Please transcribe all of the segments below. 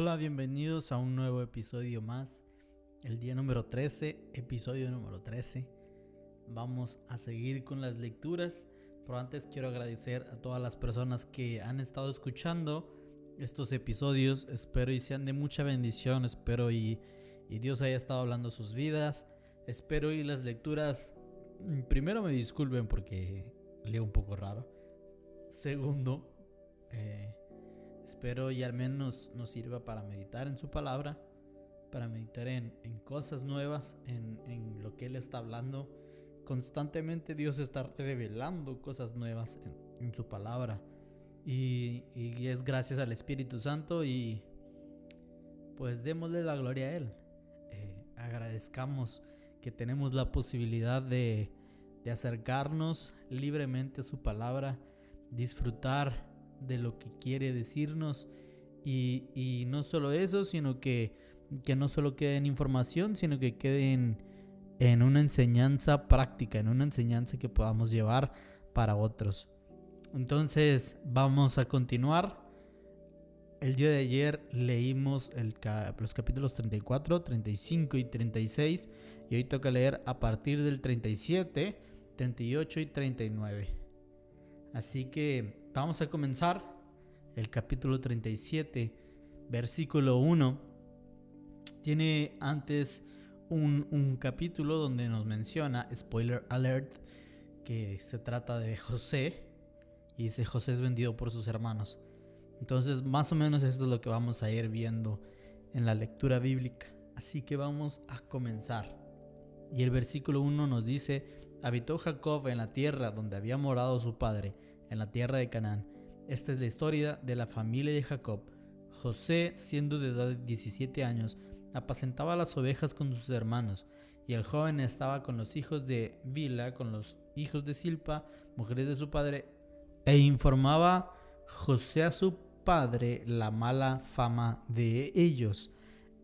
Hola, bienvenidos a un nuevo episodio más. El día número 13, episodio número 13. Vamos a seguir con las lecturas, pero antes quiero agradecer a todas las personas que han estado escuchando estos episodios. Espero y sean de mucha bendición, espero y Dios haya estado hablando sus vidas. Espero y las lecturas, primero me disculpen porque leo un poco raro. Segundo, espero y al menos nos sirva para meditar en su palabra, para meditar en cosas nuevas, en lo que Él está hablando. Constantemente Dios está revelando cosas nuevas en su palabra y es gracias al Espíritu Santo, y pues démosle la gloria a Él. Agradezcamos que tenemos la posibilidad de acercarnos libremente a su palabra, disfrutar de lo que quiere decirnos, y no solo eso, sino que no solo quede en información, sino que quede en una enseñanza práctica, en una enseñanza que podamos llevar para otros. Entonces vamos a continuar. El día de ayer leímos los capítulos 34, 35 y 36, y hoy toca leer a partir del 37, 38 y 39. Así que vamos a comenzar el capítulo 37, versículo 1. Tiene antes un capítulo donde nos menciona, spoiler alert, que se trata de José, y dice: José es vendido por sus hermanos. Entonces más o menos esto es lo que vamos a ir viendo en la lectura bíblica. Así que vamos a comenzar. Y el versículo 1 nos dice: habitó Jacob en la tierra donde había morado su padre, en la tierra de Canaán. Esta es la historia de la familia de Jacob. José, siendo de edad de 17 años, apacentaba las ovejas con sus hermanos, y el joven estaba con los hijos de Bila, con los hijos de Silpa, mujeres de su padre, e informaba José a su padre la mala fama de ellos.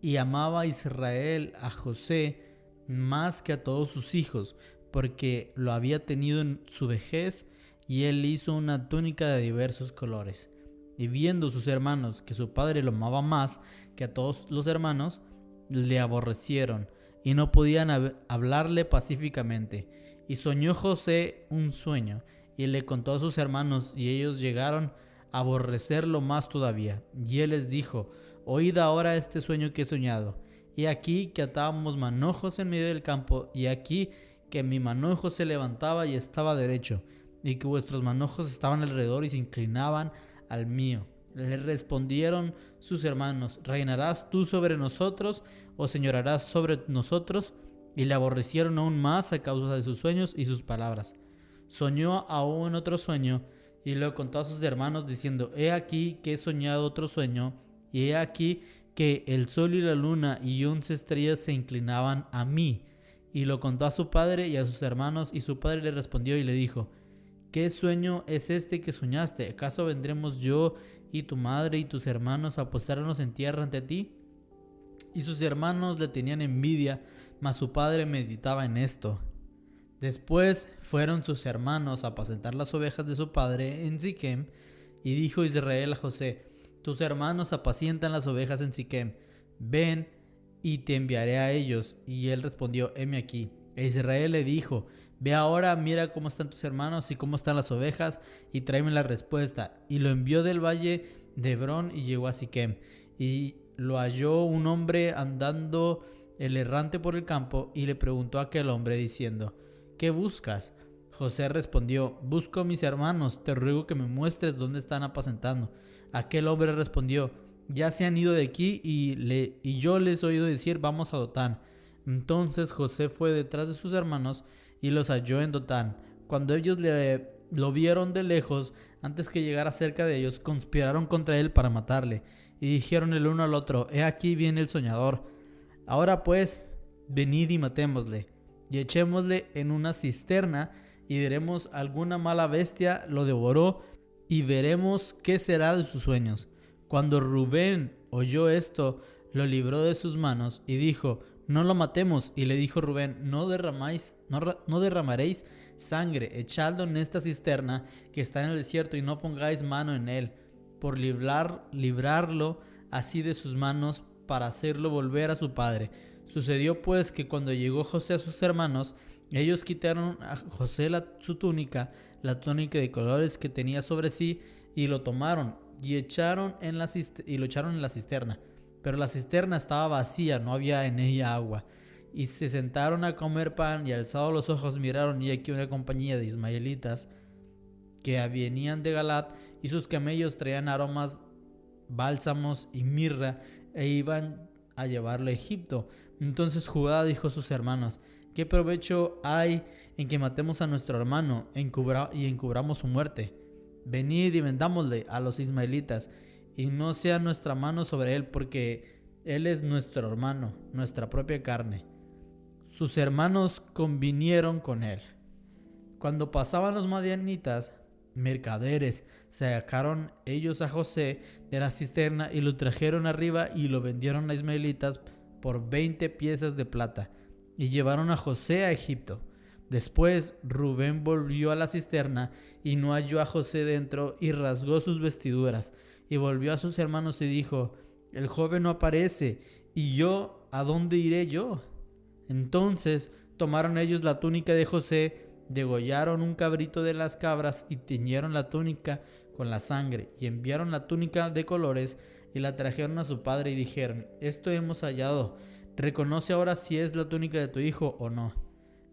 Y amaba Israel a José más que a todos sus hijos, porque lo había tenido en su vejez, y él hizo una túnica de diversos colores. Y viendo sus hermanos que su padre lo amaba más que a todos los hermanos, le aborrecieron y no podían hablarle pacíficamente. Y soñó José un sueño, y le contó a sus hermanos, y ellos llegaron a aborrecerlo más todavía. Y él les dijo: oíd ahora este sueño que he soñado. Y aquí que atábamos manojos en medio del campo, y aquí que mi manojo se levantaba y estaba derecho, y que vuestros manojos estaban alrededor y se inclinaban al mío. Le respondieron sus hermanos: ¿reinarás tú sobre nosotros o señorarás sobre nosotros? Y le aborrecieron aún más a causa de sus sueños y sus palabras. Soñó aún otro sueño, y lo contó a sus hermanos diciendo: he aquí que he soñado otro sueño, y he aquí que el sol y la luna y 11 estrellas se inclinaban a mí. Y lo contó a su padre y a sus hermanos, y su padre le respondió y le dijo: ¿qué sueño es este que soñaste? ¿Acaso vendremos yo y tu madre y tus hermanos a postrarnos en tierra ante ti? Y sus hermanos le tenían envidia, mas su padre meditaba en esto. Después fueron sus hermanos a apacentar las ovejas de su padre en Siquem, y dijo Israel a José: tus hermanos apacientan las ovejas en Siquem, ven y te enviaré a ellos. Y él respondió: heme aquí. E Israel le dijo: ve ahora, mira cómo están tus hermanos y cómo están las ovejas, y tráeme la respuesta. Y lo envió del valle de Hebrón y llegó a Siquem. Y lo halló un hombre andando el errante por el campo, y le preguntó a aquel hombre diciendo: ¿qué buscas? José respondió: busco a mis hermanos, te ruego que me muestres dónde están apacentando. Aquel hombre respondió: ya se han ido de aquí, y yo les he oído decir: vamos a Dotán. Entonces José fue detrás de sus hermanos y los halló en Dotán. Cuando ellos lo vieron de lejos, antes que llegara cerca de ellos, conspiraron contra él para matarle, y dijeron el uno al otro: he aquí viene el soñador. Ahora pues, venid y matémosle, y echémosle en una cisterna, y diremos: alguna mala bestia lo devoró, y veremos qué será de sus sueños. Cuando Rubén oyó esto, lo libró de sus manos, y dijo: no lo matemos. Y le dijo Rubén: no derramaréis sangre, echadlo en esta cisterna que está en el desierto, y no pongáis mano en él. por librarlo así de sus manos para hacerlo volver a su padre. Sucedió pues que cuando llegó José a sus hermanos, ellos quitaron a José su túnica, la túnica de colores que tenía sobre sí, y lo tomaron y lo echaron en la cisterna. Pero la cisterna estaba vacía, no había en ella agua. Y se sentaron a comer pan, y alzados los ojos miraron, y aquí una compañía de ismaelitas que venían de Galat, y sus camellos traían aromas, bálsamos y mirra, e iban a llevarlo a Egipto. Entonces Judá dijo a sus hermanos: ¿qué provecho hay en que matemos a nuestro hermano y encubramos su muerte? Venid y vendámosle a los ismaelitas, y no sea nuestra mano sobre él, porque él es nuestro hermano, nuestra propia carne. Sus hermanos convinieron con él. Cuando pasaban los madianitas, mercaderes, sacaron ellos a José de la cisterna y lo trajeron arriba y lo vendieron a ismaelitas por 20 piezas de plata, y llevaron a José a Egipto. Después Rubén volvió a la cisterna y no halló a José dentro, y rasgó sus vestiduras y volvió a sus hermanos y dijo: el joven no aparece, y yo, ¿a dónde iré yo? Entonces tomaron ellos la túnica de José, degollaron un cabrito de las cabras y tiñeron la túnica con la sangre, y enviaron la túnica de colores y la trajeron a su padre y dijeron: esto hemos hallado, reconoce ahora si es la túnica de tu hijo o no.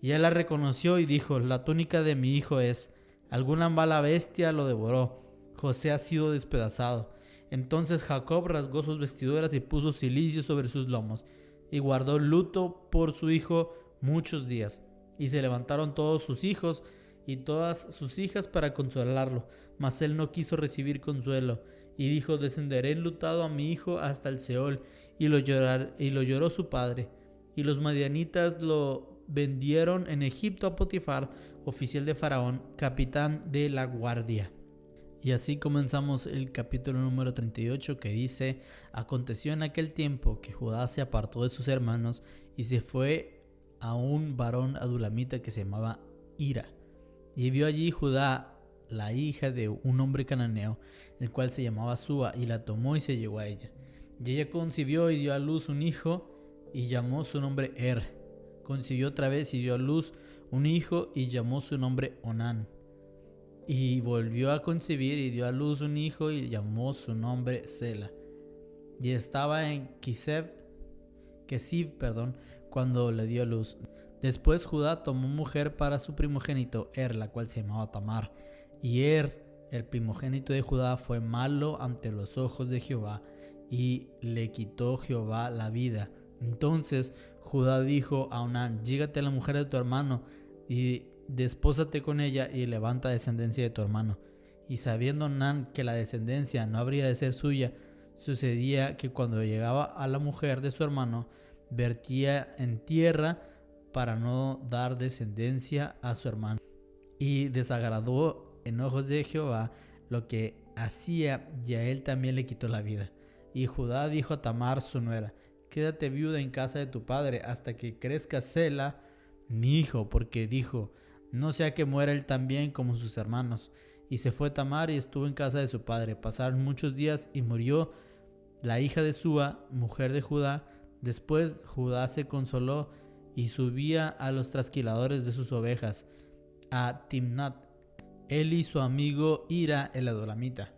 Y él la reconoció y dijo: la túnica de mi hijo es. Alguna mala bestia lo devoró. José ha sido despedazado. Entonces Jacob rasgó sus vestiduras y puso cilicio sobre sus lomos, y guardó luto por su hijo muchos días. Y se levantaron todos sus hijos y todas sus hijas para consolarlo, mas él no quiso recibir consuelo, y dijo: descenderé enlutado a mi hijo hasta el Seol. Y lo lloró su padre. Y los madianitas lo vendieron en Egipto a Potifar, oficial de Faraón, capitán de la guardia. Y así comenzamos el capítulo número 38, que dice: aconteció en aquel tiempo que Judá se apartó de sus hermanos y se fue a un varón adulamita que se llamaba Hira. Y vio allí Judá la hija de un hombre cananeo, el cual se llamaba Súa, y la tomó y se llegó a ella. Y ella concibió y dio a luz un hijo, y llamó su nombre Concibió otra vez y dio a luz un hijo, y llamó su nombre Onán. Y volvió a concebir y dio a luz un hijo, y llamó su nombre Sela. Y estaba en Kesib, cuando le dio a luz. Después Judá tomó mujer para su primogénito la cual se llamaba Tamar. Y el primogénito de Judá, fue malo ante los ojos de Jehová, y le quitó Jehová la vida. Entonces Judá dijo a Onán: llégate a la mujer de tu hermano y despósate con ella, y levanta descendencia de tu hermano. Y sabiendo Onán que la descendencia no habría de ser suya, sucedía que cuando llegaba a la mujer de su hermano, vertía en tierra para no dar descendencia a su hermano. Y desagradó en ojos de Jehová lo que hacía, y a él también le quitó la vida. Y Judá dijo a Tamar su nuera: quédate viuda en casa de tu padre hasta que crezca Sela, mi hijo, porque dijo: no sea que muera él también como sus hermanos. Y se fue Tamar y estuvo en casa de su padre. Pasaron muchos días y murió la hija de Súa, mujer de Judá. Después Judá se consoló y subía a los trasquiladores de sus ovejas, a Timnat, él y su amigo Hira el adulamita.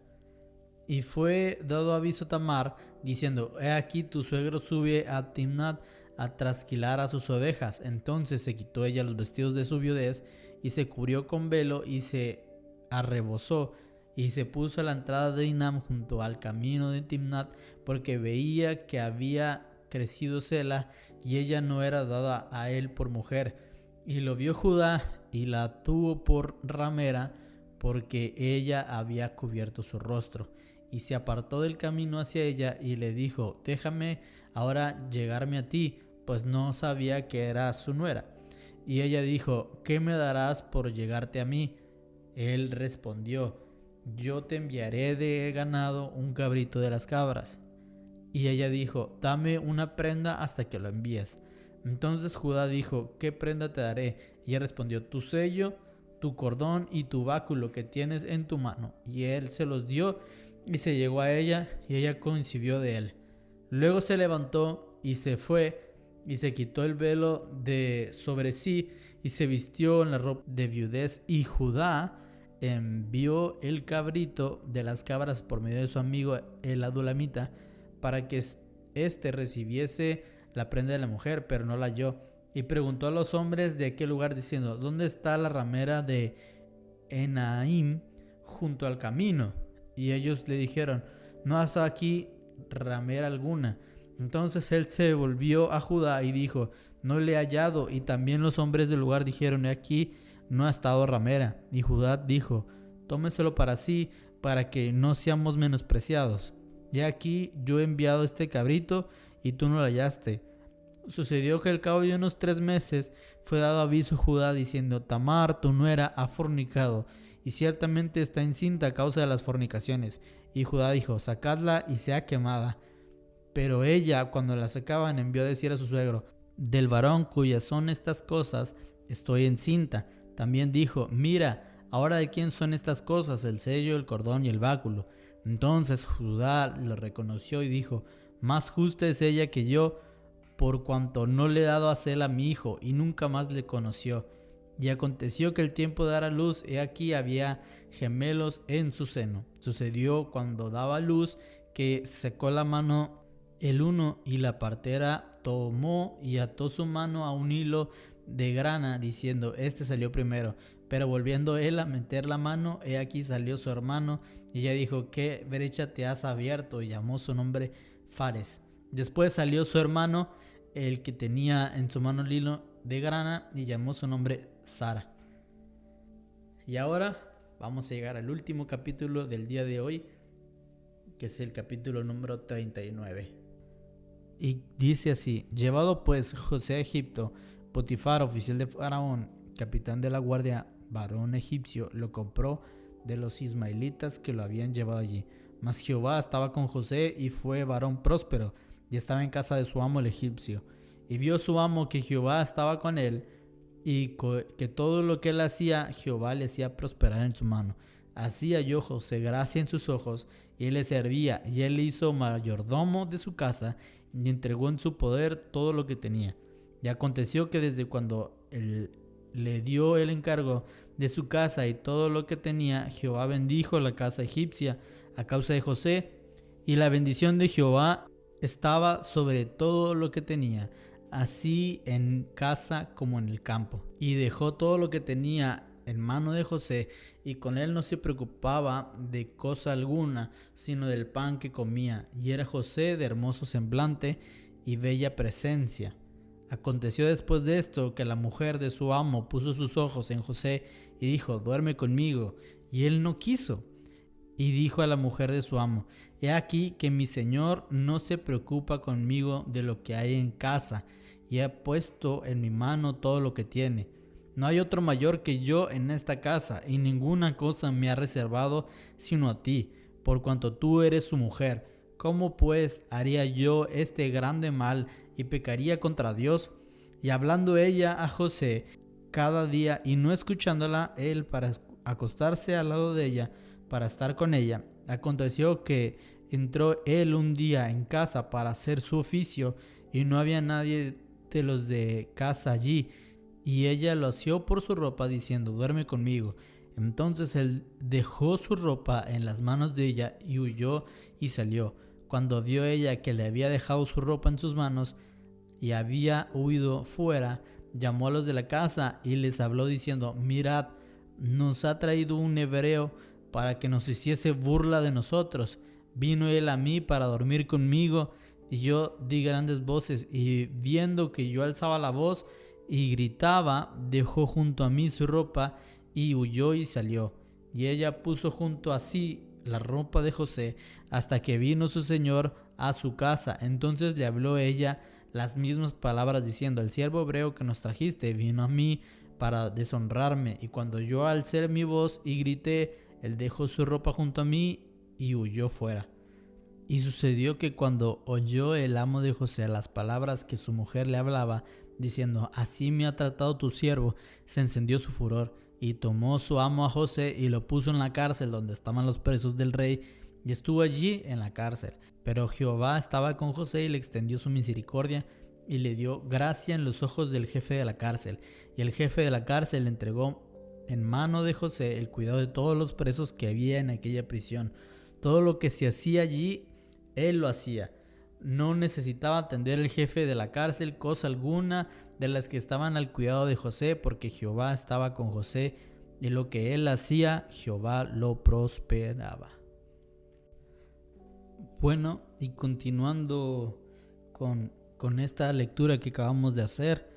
Y fue dado aviso a Tamar, diciendo: he aquí tu suegro sube a Timnat a trasquilar a sus ovejas. Entonces se quitó ella los vestidos de su viudez, y se cubrió con velo, y se arrebozó, y se puso a la entrada de Inam junto al camino de Timnat, porque veía que había crecido Sela, y ella no era dada a él por mujer. Y lo vio Judá, y la tuvo por ramera, porque ella había cubierto su rostro. Y se apartó del camino hacia ella, y le dijo: déjame ahora llegarme a ti, pues no sabía que era su nuera. Y ella dijo: ¿qué me darás por llegarte a mí? Él respondió: yo te enviaré de ganado un cabrito de las cabras. Y ella dijo: dame una prenda hasta que lo envíes. Entonces Judá dijo: ¿qué prenda te daré? Y ella respondió: tu sello, tu cordón y tu báculo que tienes en tu mano. Y él se los dio, y se llegó a ella, y ella concibió de él. Luego se levantó y se fue, y se quitó el velo de sobre sí, y se vistió en la ropa de viudez. Y Judá envió el cabrito de las cabras por medio de su amigo el adulamita, para que éste recibiese la prenda de la mujer, pero no la halló. Y preguntó a los hombres de aquel lugar diciendo: ¿dónde está la ramera de Enaim junto al camino? Y ellos le dijeron: no hasta aquí ramera alguna. Entonces él se volvió a Judá y dijo: no le he hallado. Y también los hombres del lugar dijeron: he aquí, no ha estado ramera. Y Judá dijo: tómeselo para sí, para que no seamos menospreciados. Y aquí yo he enviado este cabrito, y tú no lo hallaste. Sucedió que al cabo de unos 3 meses fue dado aviso a Judá diciendo: Tamar, tu nuera, ha fornicado, y ciertamente está encinta a causa de las fornicaciones. Y Judá dijo: sacadla y sea quemada. Pero ella, cuando la sacaban, envió a decir a su suegro: del varón cuyas son estas cosas estoy encinta. También dijo: mira, ahora de quién son estas cosas, el sello, el cordón y el báculo. Entonces Judá lo reconoció y dijo: más justa es ella que yo, por cuanto no le he dado a Sela mi hijo. Y nunca más le conoció. Y aconteció que el tiempo de dar a luz, he aquí había gemelos en su seno. Sucedió cuando daba luz que secó la mano el uno, y la partera tomó y ató su mano a un hilo de grana, diciendo: este salió primero. Pero volviendo él a meter la mano, he aquí salió su hermano, y ella dijo: ¿qué brecha te has abierto? Y llamó su nombre Fares. Después salió su hermano, el que tenía en su mano el hilo de grana, y llamó su nombre Sara. Y ahora vamos a llegar al último capítulo del día de hoy, que es el capítulo número 39. Y dice así: llevado pues José a Egipto, Potifar, oficial de Faraón, capitán de la guardia, varón egipcio, lo compró de los ismaelitas que lo habían llevado allí. Mas Jehová estaba con José, y fue varón próspero, y estaba en casa de su amo el egipcio. Y vio su amo que Jehová estaba con él, y que todo lo que él hacía, Jehová le hacía prosperar en su mano. Así halló José gracia en sus ojos, y él le servía, y él le hizo mayordomo de su casa, y entregó en su poder todo lo que tenía. Y aconteció que desde cuando él le dio el encargo de su casa y todo lo que tenía, Jehová bendijo la casa egipcia a causa de José, y la bendición de Jehová estaba sobre todo lo que tenía, así en casa como en el campo. Y dejó todo lo que tenía en mano de José, y con él no se preocupaba de cosa alguna, sino del pan que comía. Y era José de hermoso semblante y bella presencia. Aconteció después de esto que la mujer de su amo puso sus ojos en José y dijo: duerme conmigo. Y él no quiso. Y dijo a la mujer de su amo: he aquí que mi señor no se preocupa conmigo de lo que hay en casa, y ha puesto en mi mano todo lo que tiene. No hay otro mayor que yo en esta casa, y ninguna cosa me ha reservado sino a ti, por cuanto tú eres su mujer. ¿Cómo pues haría yo este grande mal y pecaría contra Dios? Y hablando ella a José cada día, y no escuchándola él para acostarse al lado de ella, para estar con ella, aconteció que entró él un día en casa para hacer su oficio, y no había nadie de los de casa allí, y ella lo asió por su ropa, diciendo: duerme conmigo. Entonces él dejó su ropa en las manos de ella, y huyó y salió. Cuando vio ella que le había dejado su ropa en sus manos y había huido fuera, llamó a los de la casa y les habló diciendo: mirad, nos ha traído un hebreo para que nos hiciese burla de nosotros. Vino él a mí para dormir conmigo, y yo di grandes voces, y viendo que yo alzaba la voz y gritaba, dejó junto a mí su ropa y huyó y salió. Y ella puso junto a sí la ropa de José hasta que vino su señor a su casa. Entonces le habló ella las mismas palabras diciendo: el siervo hebreo que nos trajiste vino a mí para deshonrarme, y cuando yo alcé mi voz y grité, él dejó su ropa junto a mí y huyó fuera. Y sucedió que cuando oyó el amo de José las palabras que su mujer le hablaba, diciendo: así me ha tratado tu siervo, se encendió su furor, y tomó su amo a José y lo puso en la cárcel donde estaban los presos del rey, y estuvo allí en la cárcel. Pero Jehová estaba con José y le extendió su misericordia y le dio gracia en los ojos del jefe de la cárcel. Y el jefe de la cárcel le entregó en mano de José el cuidado de todos los presos que había en aquella prisión. Todo lo que se hacía allí, él lo hacía. No necesitaba atender el jefe de la cárcel cosa alguna de las que estaban al cuidado de José, porque Jehová estaba con José y lo que él hacía, Jehová lo prosperaba. Bueno, y continuando con esta lectura que acabamos de hacer,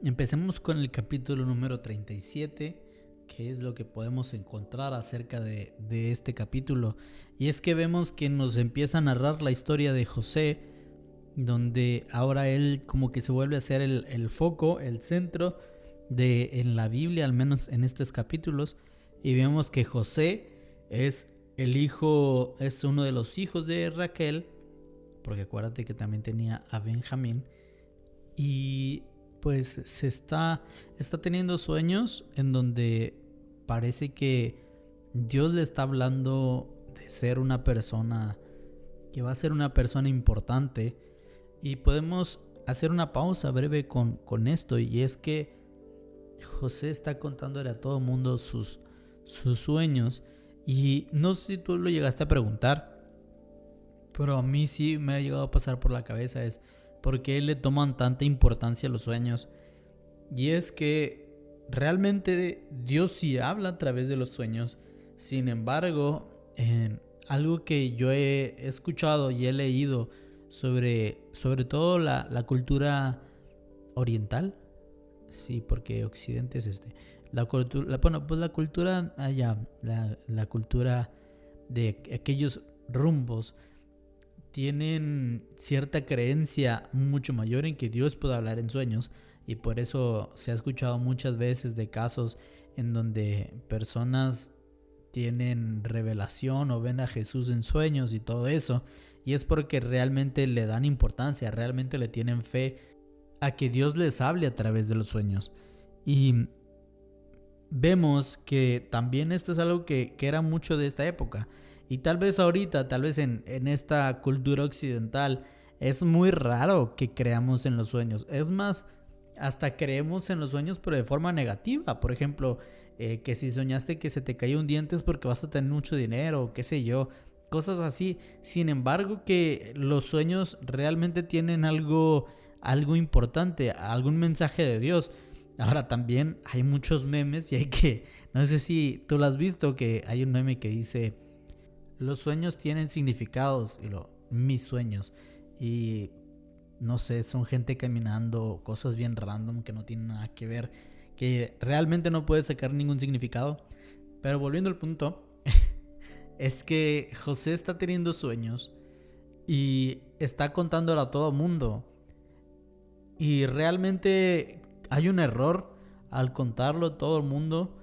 empecemos con el capítulo número 37, que es lo que podemos encontrar acerca de este capítulo. Y es que vemos que nos empieza a narrar la historia de José, donde ahora él como que se vuelve a ser el foco, el centro en la Biblia, al menos en estos capítulos. Y vemos que José es es uno de los hijos de Raquel, porque acuérdate que también tenía a Benjamín. Y pues se está teniendo sueños en donde parece que Dios le está hablando de ser una persona que va a ser una persona importante. Y podemos hacer una pausa breve con esto, y es que José está contándole a todo el mundo sus sueños. Y no sé si tú lo llegaste a preguntar, pero a mí sí me ha llegado a pasar por la cabeza es por qué le toman tanta importancia a los sueños. Y es que realmente Dios sí habla a través de los sueños. Sin embargo, algo que yo he escuchado y he leído sobre todo la cultura oriental, sí, porque Occidente es la cultura, la cultura allá, la cultura de aquellos rumbos tienen cierta creencia mucho mayor en que Dios puede hablar en sueños, y por eso se ha escuchado muchas veces de casos en donde personas tienen revelación o ven a Jesús en sueños y todo eso, y es porque realmente le dan importancia, realmente le tienen fe a que Dios les hable a través de los sueños. Y vemos que también esto es algo que era mucho de esta época. Y tal vez ahorita, tal vez en esta cultura occidental, es muy raro que creamos en los sueños. Es más, hasta creemos en los sueños, pero de forma negativa. Por ejemplo, que si soñaste que se te cayó un diente es porque vas a tener mucho dinero, qué sé yo, cosas así. Sin embargo, que los sueños realmente tienen algo importante, algún mensaje de Dios. Ahora también hay muchos memes y no sé si tú lo has visto, que hay un meme que dice: los sueños tienen significados, mis sueños. Y no sé, son gente caminando, cosas bien random que no tienen nada que ver, que realmente no puedes sacar ningún significado. Pero volviendo al punto, es que José está teniendo sueños y está contándolo a todo mundo. Y realmente hay un error al contarlo a todo el mundo.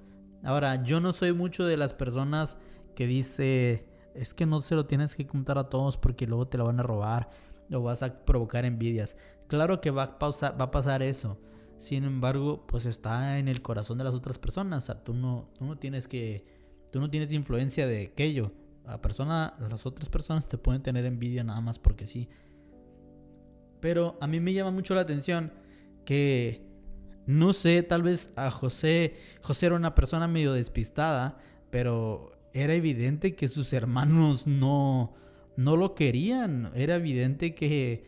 Ahora, yo no soy mucho de las personas que dice: es que no se lo tienes que contar a todos porque luego te lo van a robar o vas a provocar envidias. Claro que va a pasar eso. Sin embargo, pues está en el corazón de las otras personas. O sea, tú no tienes influencia de aquello. Las otras personas te pueden tener envidia nada más porque sí. Pero a mí me llama mucho la atención que, no sé, tal vez a José era una persona medio despistada, pero era evidente que sus hermanos no lo querían. Era evidente que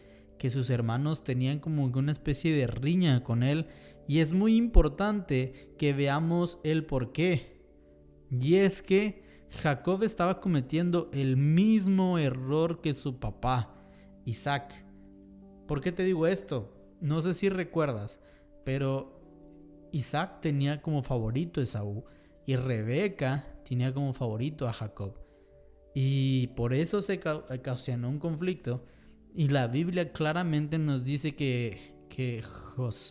sus hermanos tenían como una especie de riña con él. Y es muy importante que veamos el por qué. Y es que Jacob estaba cometiendo el mismo error que su papá, Isaac. ¿Por qué te digo esto? No sé si recuerdas, pero Isaac tenía como favorito a Esaú y Rebeca tenía como favorito a Jacob. Y por eso se ocasionó un conflicto. Y la Biblia claramente nos dice que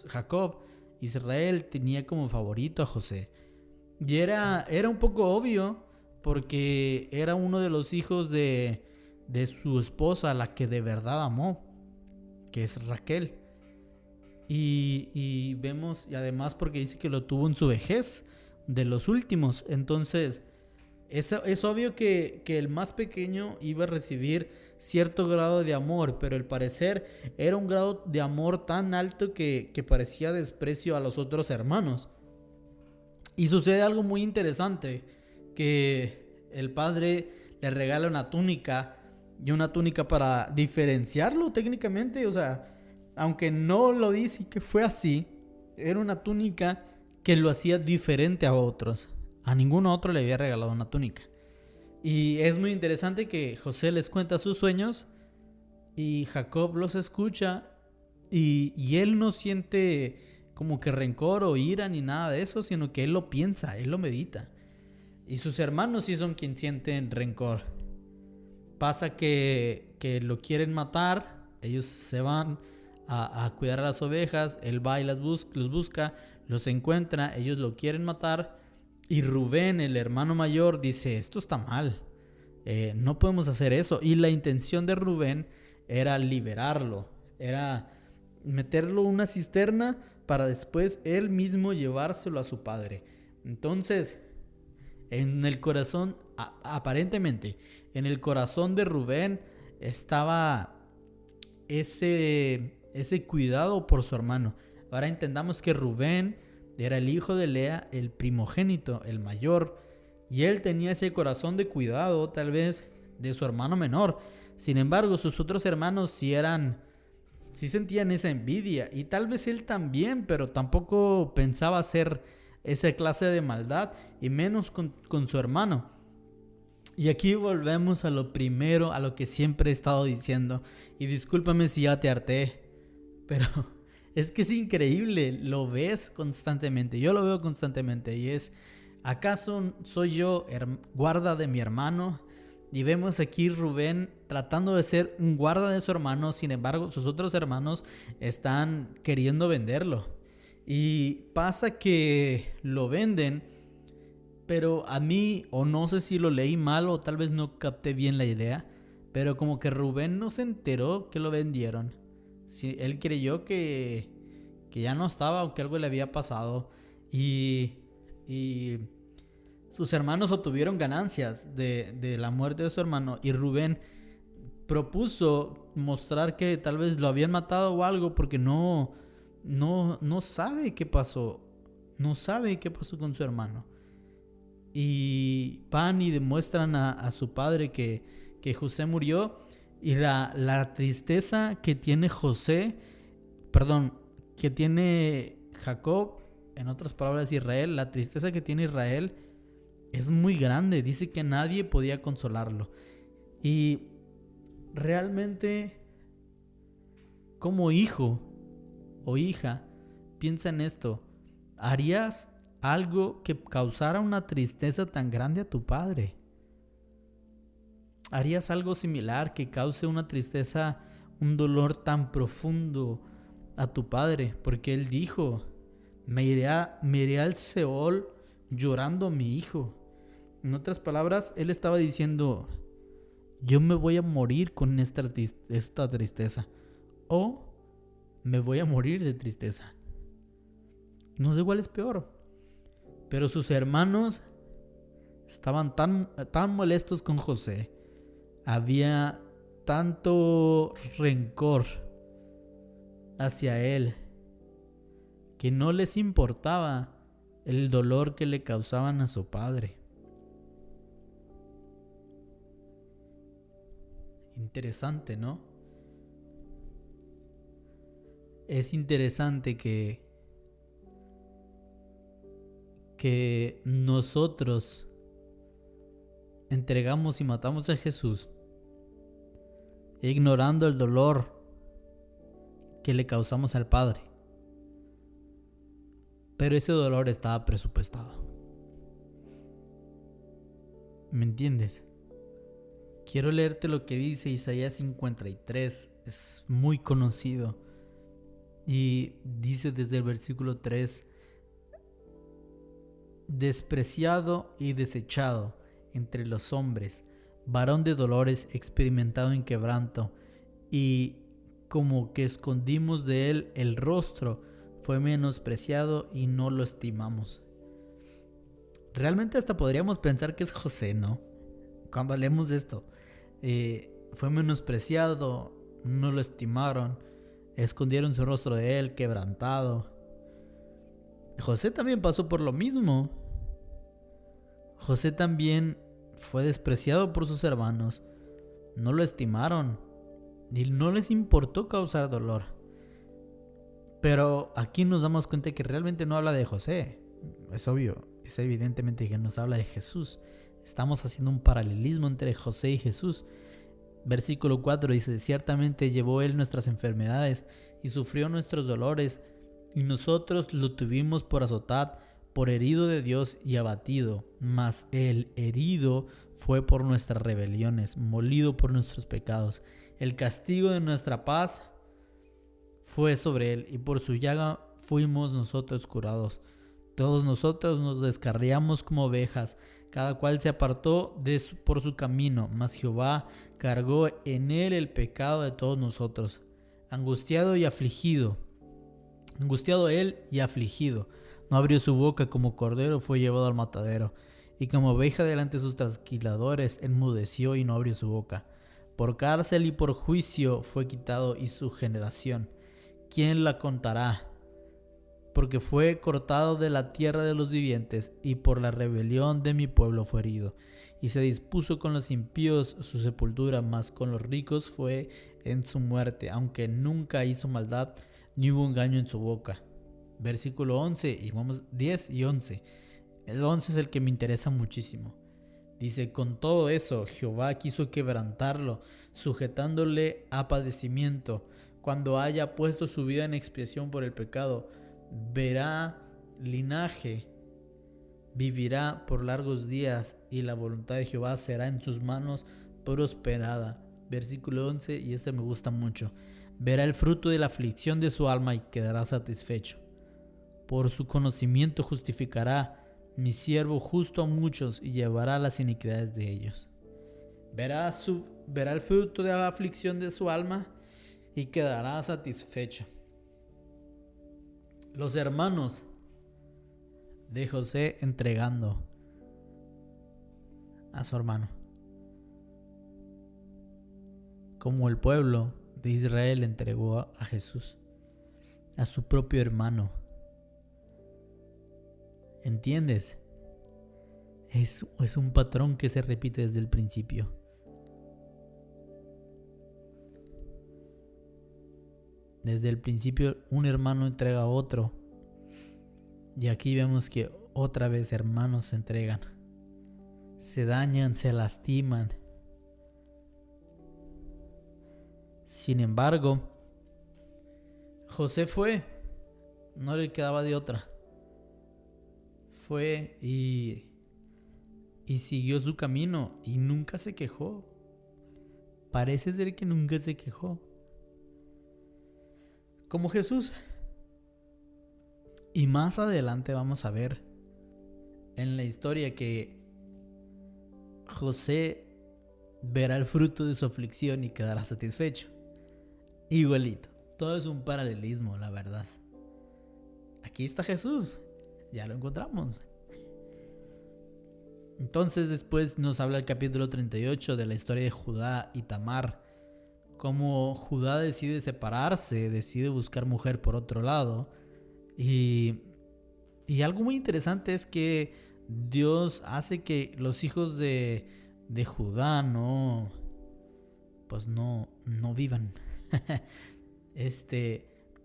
Jacob, Israel, tenía como favorito a José. Y era un poco obvio, porque era uno de los hijos de su esposa, la que de verdad amó, que es Raquel. Y vemos, y además porque dice que lo tuvo en su vejez, de los últimos. Entonces, Es obvio que el más pequeño iba a recibir cierto grado de amor, pero al parecer era un grado de amor tan alto que parecía desprecio a los otros hermanos. Y sucede algo muy interesante, que el padre le regala una túnica, y una túnica para diferenciarlo técnicamente, o sea, aunque no lo dice que fue así, era una túnica que lo hacía diferente a otros. A ningún otro le había regalado una túnica. Y es muy interesante que José les cuenta sus sueños y Jacob los escucha y él no siente como que rencor o ira ni nada de eso, sino que él lo piensa, él lo medita. Y sus hermanos sí son quienes sienten rencor. Pasa que lo quieren matar, ellos se van a cuidar a las ovejas, él va y los busca, los encuentra, ellos lo quieren matar. Y Rubén, el hermano mayor, dice, esto está mal, no podemos hacer eso. Y la intención de Rubén era liberarlo, era meterlo en una cisterna para después él mismo llevárselo a su padre. Entonces, en el corazón, aparentemente, en el corazón de Rubén estaba ese cuidado por su hermano. Ahora entendamos que Rubén era el hijo de Lea, el primogénito, el mayor, y él tenía ese corazón de cuidado, tal vez, de su hermano menor. Sin embargo, sus otros hermanos sí sentían esa envidia, y tal vez él también, pero tampoco pensaba hacer esa clase de maldad, y menos con su hermano. Y aquí volvemos a lo primero, a lo que siempre he estado diciendo, y discúlpame si ya te harté, pero es que es increíble, lo ves constantemente, yo lo veo constantemente, y es, ¿acaso soy yo guarda de mi hermano? Y vemos aquí Rubén tratando de ser un guarda de su hermano, sin embargo sus otros hermanos están queriendo venderlo. Y pasa que lo venden, pero a mí, o no sé si lo leí mal o tal vez no capté bien la idea, pero como que Rubén no se enteró que lo vendieron. Sí, él creyó que ya no estaba o que algo le había pasado, y sus hermanos obtuvieron ganancias de la muerte de su hermano, y Rubén propuso mostrar que tal vez lo habían matado o algo porque no sabe qué pasó, no sabe qué pasó con su hermano. Y van y demuestran a su padre que José murió, y la tristeza que tiene que tiene Jacob, en otras palabras Israel, la tristeza que tiene Israel es muy grande. Dice que nadie podía consolarlo. Y realmente, como hijo o hija, piensa en esto: ¿harías algo que causara una tristeza tan grande a tu padre? ¿Harías algo similar que cause una tristeza, un dolor tan profundo a tu padre? Porque él dijo, me iré al Seol llorando a mi hijo. En otras palabras, él estaba diciendo, yo me voy a morir con esta tristeza, o me voy a morir de tristeza. No sé cuál es peor. Pero sus hermanos estaban tan molestos con José, había tanto rencor hacia él, que no les importaba el dolor que le causaban a su padre. Interesante, ¿no? Es interesante que nosotros entregamos y matamos a Jesús ignorando el dolor que le causamos al Padre. Pero ese dolor estaba presupuestado. ¿Me entiendes? Quiero leerte lo que dice Isaías 53. Es muy conocido. Y dice desde el versículo 3: despreciado y desechado entre los hombres, varón de dolores, experimentado en quebranto, y como que escondimos de él el rostro, fue menospreciado y no lo estimamos. realmente hasta podríamos pensar que es José, ¿no? Cuando leemos esto. Fue menospreciado, no lo estimaron, escondieron su rostro de él, quebrantado. José también pasó por lo mismo. José también fue despreciado por sus hermanos, no lo estimaron y no les importó causar dolor. Pero aquí nos damos cuenta que realmente no habla de José. Es obvio, es evidentemente que nos habla de Jesús. Estamos haciendo un paralelismo entre José y Jesús. Versículo 4 dice: ciertamente llevó él nuestras enfermedades y sufrió nuestros dolores, y nosotros lo tuvimos por azotado, por herido de Dios y abatido. Mas el herido fue por nuestras rebeliones, molido por nuestros pecados. El castigo de nuestra paz fue sobre él, y por su llaga fuimos nosotros curados. Todos nosotros nos descarriamos como ovejas, cada cual se apartó por su camino, mas Jehová cargó en él el pecado de todos nosotros. Angustiado él y afligido, no abrió su boca, como cordero fue llevado al matadero, y como oveja delante de sus trasquiladores enmudeció y no abrió su boca. Por cárcel y por juicio fue quitado, y su generación, ¿quién la contará? Porque fue cortado de la tierra de los vivientes, y por la rebelión de mi pueblo fue herido. Y se dispuso con los impíos su sepultura, mas con los ricos fue en su muerte, aunque nunca hizo maldad, ni hubo engaño en su boca. Versículo 11, y vamos 10 y 11. El 11 es el que me interesa muchísimo. Dice: con todo eso, Jehová quiso quebrantarlo, sujetándole a padecimiento. Cuando haya puesto su vida en expiación por el pecado, verá linaje, vivirá por largos días, y la voluntad de Jehová será en sus manos prosperada. Versículo 11, y este me gusta mucho. Verá el fruto de la aflicción de su alma y quedará satisfecho. Por su conocimiento justificará mi siervo justo a muchos y llevará las iniquidades de ellos. Verá el fruto de la aflicción de su alma y quedará satisfecho. Los hermanos de José entregando a su hermano, como el pueblo de Israel entregó a Jesús, a su propio hermano. ¿Entiendes? Es un patrón que se repite desde el principio. Desde el principio un hermano entrega a otro, y aquí vemos que otra vez hermanos se entregan, se dañan, se lastiman. Sin embargo, José no le quedaba de otra. Fue y siguió su camino y nunca se quejó. Parece ser que nunca se quejó. Como Jesús. Y más adelante vamos a ver en la historia que José verá el fruto de su aflicción y quedará satisfecho. Igualito. Todo es un paralelismo, la verdad. Aquí está Jesús. Ya lo encontramos. Entonces después nos habla el capítulo 38 de la historia de Judá y Tamar. Cómo Judá decide separarse, decide buscar mujer por otro lado. Y algo muy interesante es que Dios hace que los hijos de Judá no vivan.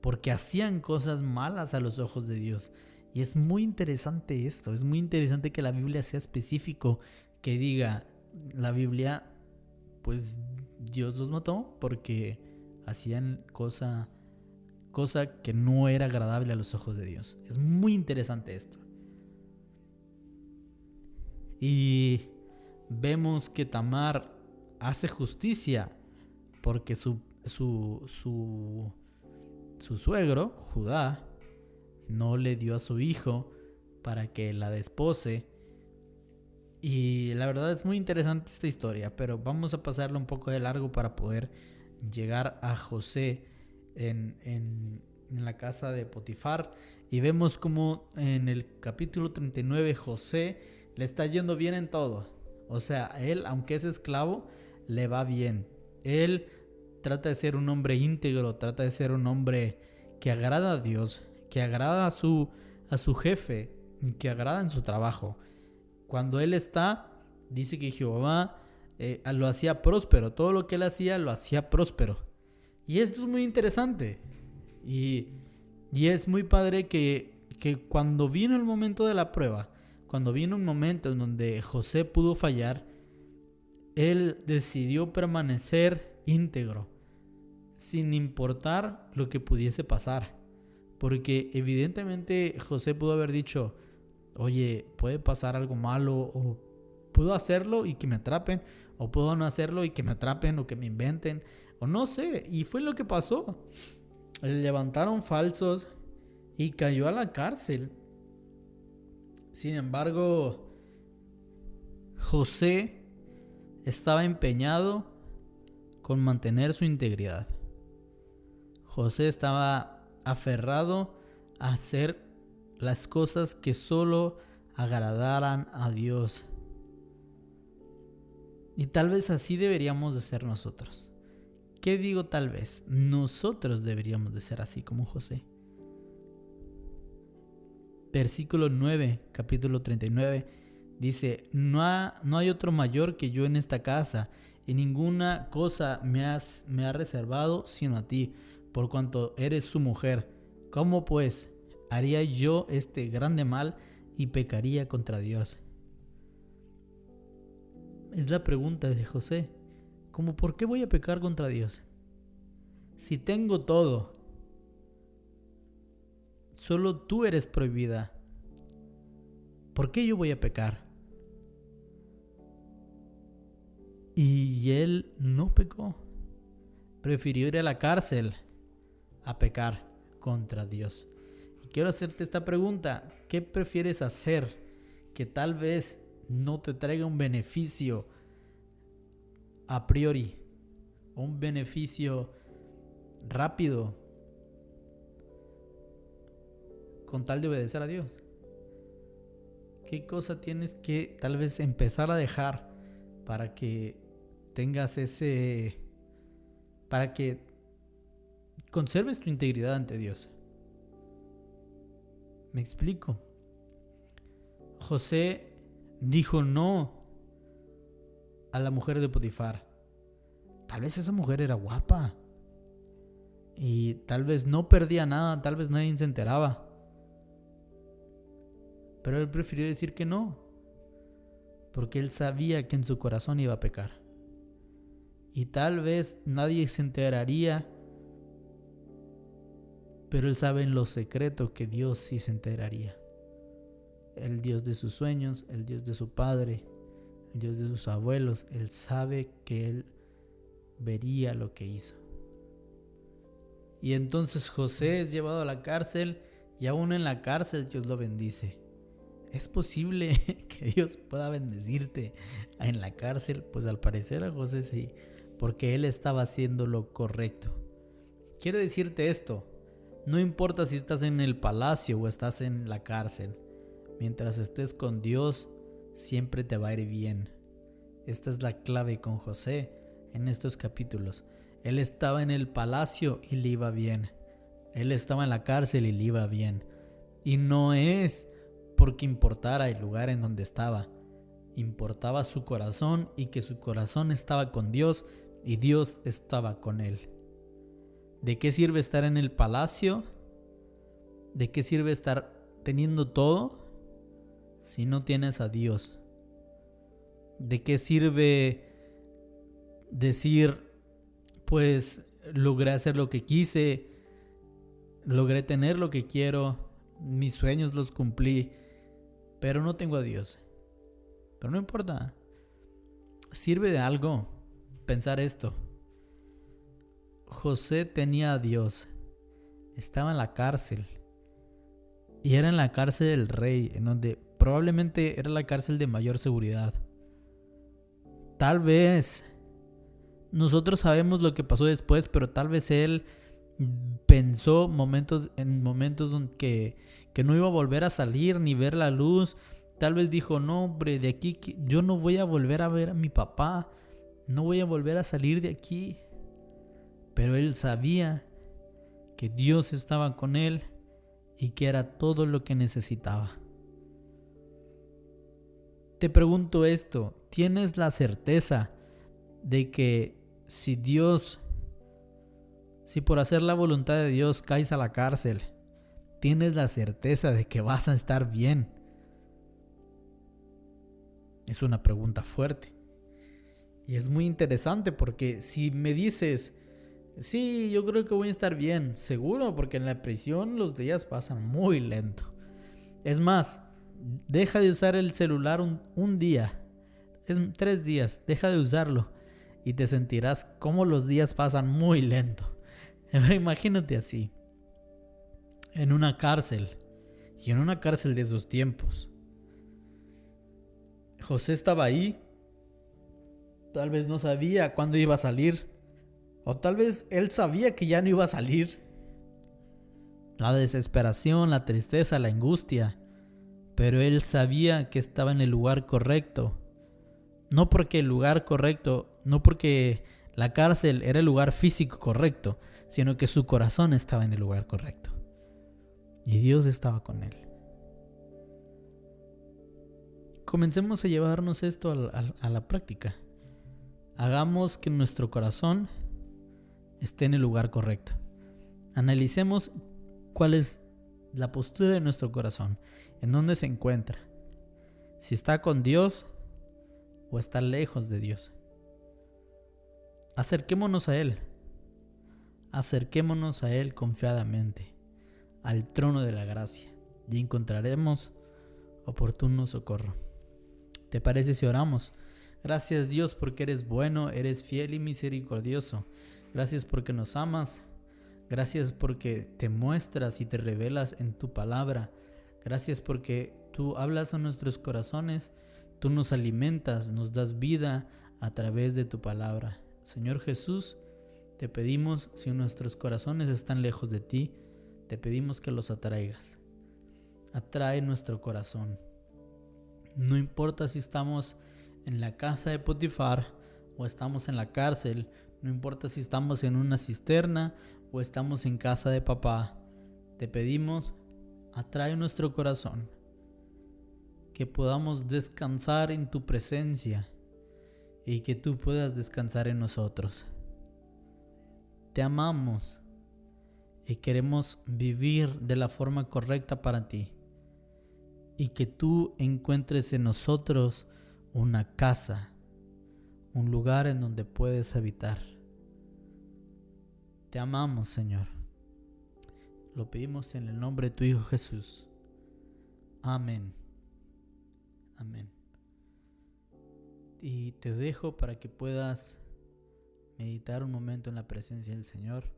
Porque hacían cosas malas a los ojos de Dios. Y es muy interesante esto, es muy interesante que la Biblia sea específico, que diga la Biblia, pues Dios los mató porque hacían cosa que no era agradable a los ojos de Dios. Es muy interesante esto. Y vemos que Tamar hace justicia porque su suegro, Judá, no le dio a su hijo para que la despose. Y la verdad es muy interesante esta historia, pero vamos a pasarla un poco de largo para poder llegar a José en la casa de Potifar. Y vemos como en el capítulo 39 José le está yendo bien en todo. O sea, él, aunque es esclavo, le va bien. Él trata de ser un hombre íntegro, trata de ser un hombre que agrada a Dios, que agrada a su jefe, que agrada en su trabajo. Cuando él está, dice que Jehová lo hacía próspero. Todo lo que él hacía, lo hacía próspero. Y esto es muy interesante. Y es muy padre que cuando vino el momento de la prueba, cuando vino un momento en donde José pudo fallar, él decidió permanecer íntegro, sin importar lo que pudiese pasar. Porque evidentemente José pudo haber dicho, oye, puede pasar algo malo, o puedo hacerlo y que me atrapen, o puedo no hacerlo y que me atrapen, o que me inventen, o no sé. Y fue lo que pasó. Le levantaron falsos y cayó a la cárcel. Sin embargo, José estaba empeñado con mantener su integridad. José estaba aferrado a hacer las cosas que solo agradaran a Dios. Y tal vez así deberíamos de ser nosotros. ¿Qué digo tal vez? Nosotros deberíamos de ser así como José. Versículo 9, capítulo 39, dice, no hay otro mayor que yo en esta casa, y ninguna cosa me ha reservado sino a ti, por cuanto eres su mujer. ¿Cómo pues haría yo este grande mal y pecaría contra Dios? Es la pregunta de José. ¿Cómo por qué voy a pecar contra Dios? Si tengo todo, solo tú eres prohibida. ¿Por qué yo voy a pecar? Y él no pecó. Prefirió ir a la cárcel a pecar contra Dios. Y quiero hacerte esta pregunta. ¿Qué prefieres hacer que tal vez no te traiga un beneficio a priori? Un beneficio rápido, con tal de obedecer a Dios. ¿Qué cosa tienes que tal vez empezar a dejar para que tengas para que conserves tu integridad ante Dios? ¿Me explico? José dijo no a la mujer de Potifar. Tal vez esa mujer era guapa y tal vez no perdía nada, tal vez nadie se enteraba. Pero él prefirió decir que no, porque él sabía que en su corazón iba a pecar. Y tal vez nadie se enteraría, pero él sabe en lo secreto que Dios sí se enteraría. El Dios de sus sueños, el Dios de su padre, el Dios de sus abuelos, él sabe que él vería lo que hizo. Y entonces José es llevado a la cárcel, y aún en la cárcel Dios lo bendice. ¿Es posible que Dios pueda bendecirte en la cárcel? Pues al parecer a José sí, porque él estaba haciendo lo correcto. Quiero decirte esto, no importa si estás en el palacio o estás en la cárcel, mientras estés con Dios, siempre te va a ir bien. Esta es la clave con José en estos capítulos. Él estaba en el palacio y le iba bien. Él estaba en la cárcel y le iba bien. Y no es porque importara el lugar en donde estaba. Importaba su corazón, y que su corazón estaba con Dios y Dios estaba con él. ¿De qué sirve estar en el palacio? ¿De qué sirve estar teniendo todo si no tienes a Dios? ¿De qué sirve decir, pues logré hacer lo que quise, logré tener lo que quiero, mis sueños los cumplí, pero no tengo a Dios? Pero no importa. Sirve de algo pensar esto. José tenía a Dios. Estaba en la cárcel. Y era en la cárcel del rey, en donde probablemente era la cárcel de mayor seguridad. Tal vez nosotros sabemos lo que pasó después, pero tal vez él pensó en momentos que no iba a volver a salir ni ver la luz, Tal vez dijo, no hombre, de aquí yo no voy a volver a ver a mi papá, no voy a volver a salir de aquí. Pero él sabía que Dios estaba con él y que era todo lo que necesitaba. Te pregunto esto, ¿tienes la certeza de que si por hacer la voluntad de Dios caes a la cárcel, tienes la certeza de que vas a estar bien? Es una pregunta fuerte. Y es muy interesante porque si me dices, sí, yo creo que voy a estar bien, seguro, porque en la prisión los días pasan muy lento. Es más, deja de usar el celular un día, 3 días, deja de usarlo y te sentirás como los días pasan muy lento. Pero imagínate así, en una cárcel, y en una cárcel de esos tiempos. José estaba ahí, tal vez no sabía cuándo iba a salir, o tal vez él sabía que ya no iba a salir. La desesperación, la tristeza, la angustia, pero él sabía que estaba en el lugar correcto. No porque la cárcel era el lugar físico correcto, sino que su corazón estaba en el lugar correcto. Y Dios estaba con él. Comencemos a llevarnos esto a la práctica. Hagamos que nuestro corazón esté en el lugar correcto. Analicemos cuál es la postura de nuestro corazón, en dónde se encuentra, si está con Dios o está lejos de Dios. Acerquémonos a Él confiadamente, al trono de la gracia, y encontraremos oportuno socorro. ¿Te parece si oramos? Gracias Dios porque eres bueno, eres fiel y misericordioso. Gracias porque nos amas. Gracias porque te muestras y te revelas en tu palabra. Gracias porque tú hablas a nuestros corazones, tú nos alimentas, nos das vida a través de tu palabra. Señor Jesús, te pedimos, si nuestros corazones están lejos de ti, te pedimos que los atraigas. Atrae nuestro corazón. No importa si estamos en la casa de Potifar o estamos en la cárcel, no importa si estamos en una cisterna o estamos en casa de papá, te pedimos, atrae nuestro corazón, que podamos descansar en tu presencia y que tú puedas descansar en nosotros. Te amamos y queremos vivir de la forma correcta para ti, y que tú encuentres en nosotros una casa, un lugar en donde puedes habitar. Te amamos, Señor. Lo pedimos en el nombre de tu Hijo Jesús. Amén. Amén. Y te dejo para que puedas meditar un momento en la presencia del Señor.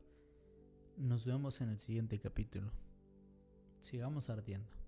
Nos vemos en el siguiente capítulo. Sigamos ardiendo.